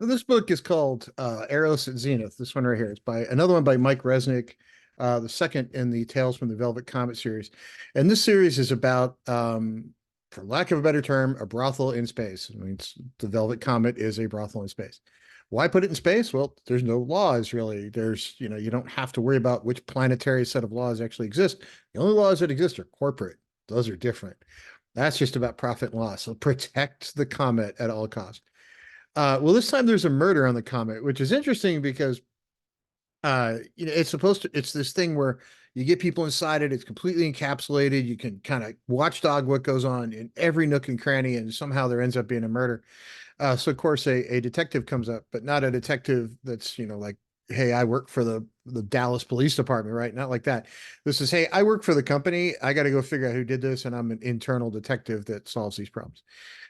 Well, this book is called Eros at Zenith. This one right here. It's by another one by Mike Resnick, the second in the Tales from the Velvet Comet series. And this series is about, for lack of a better term, a brothel in space. I mean, the Velvet Comet is a brothel in space. Why put it in space? Well, there's no laws really. You don't have to worry about which planetary set of laws actually exist. The only laws that exist are corporate. Those are different. That's just about profit and loss. So protect the comet at all costs. Well, this time there's a murder on the comet, which is interesting because it's this thing where you get people inside it, it's completely encapsulated. You can kind of watchdog what goes on in every nook and cranny, and somehow there ends up being a murder. So of course a detective comes up, but not a detective that's, like, hey, I work for the Dallas Police Department, right? Not like that. This is, hey, I work for the company. I got to go figure out who did this, and I'm an internal detective that solves these problems.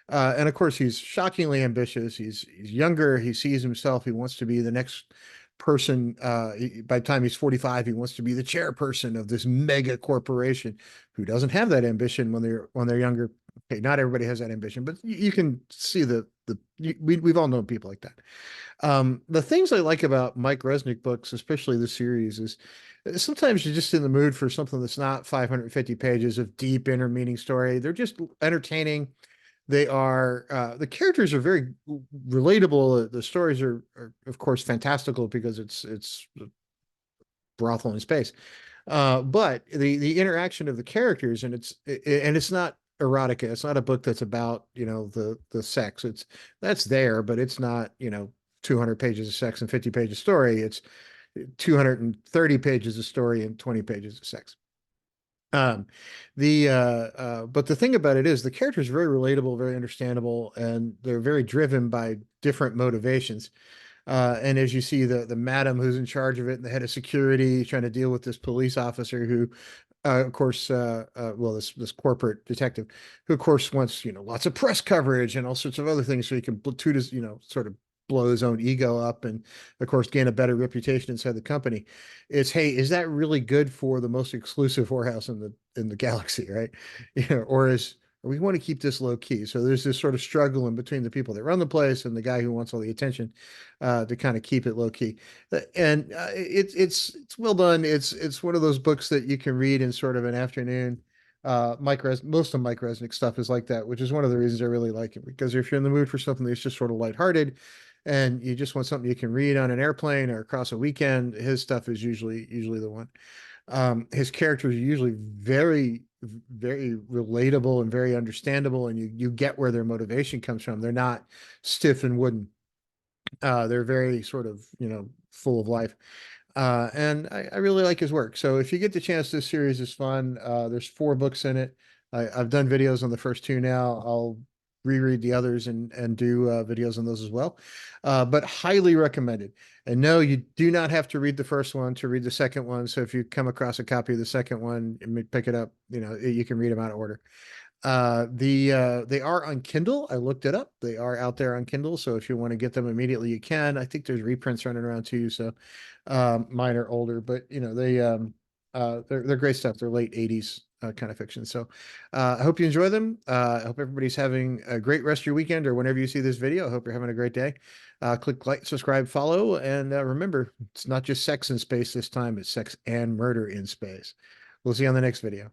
And of course, he's shockingly ambitious. He's younger. He sees himself. He wants to be the next person. By the time he's 45, he wants to be the chairperson of this mega corporation. Who doesn't have that ambition when they're younger? Okay, not everybody has that ambition, but you can see we've all known people like that. The things I like about Mike Resnick books, especially the series, is sometimes you're just in the mood for something that's not 550 pages of deep inner meaning story. They're just entertaining. The characters are very relatable. The stories are of course fantastical because it's brothel in space. But the interaction of the characters, and it's not erotica. It's not a book that's about, the sex. That's there, but it's not, 200 pages of sex and 50 pages of story. It's 230 pages of story and 20 pages of sex. Um, but the thing about it is the characters are very relatable, very understandable, and they're very driven by different motivations. And as you see, the madam who's in charge of it and the head of security trying to deal with this police officer who, of course, well, this corporate detective who, of course, wants, lots of press coverage and all sorts of other things so he can toot his, sort of blow his own ego up and, of course, gain a better reputation inside the company. It's, hey, is that really good for the most exclusive whorehouse in the galaxy, right? Or we want to keep this low key. So there's this sort of struggle in between the people that run the place and the guy who wants all the attention, to kind of keep it low key. And it's well done. It's one of those books that you can read in sort of an afternoon. Most of Mike Resnick stuff is like that, which is one of the reasons I really like it, because if you're in the mood for something that's just sort of lighthearted and you just want something you can read on an airplane or across a weekend, his stuff is usually the one. His characters are usually very, very relatable and very understandable, and you get where their motivation comes from. They're not stiff and wooden. They're very sort of, full of life. And I really like his work. So if you get the chance, this series is fun. There's 4 books in it. I've done videos on the first 2 now. I'll reread the others and do videos on those as well. But highly recommended. And no, you do not have to read the first one to read the second one. So if you come across a copy of the second one and pick it up, you can read them out of order. They are on Kindle. I looked it up. They are out there on Kindle. So if you want to get them immediately, you can. I think there's reprints running around too. So mine are older, but they're great stuff. They're late 80s kind of fiction. So I hope you enjoy them. I hope everybody's having a great rest of your weekend, or whenever you see this video. I hope you're having a great day. Click like, subscribe, follow, and remember, it's not just sex in space this time, it's sex and murder in space. We'll see you on the next video.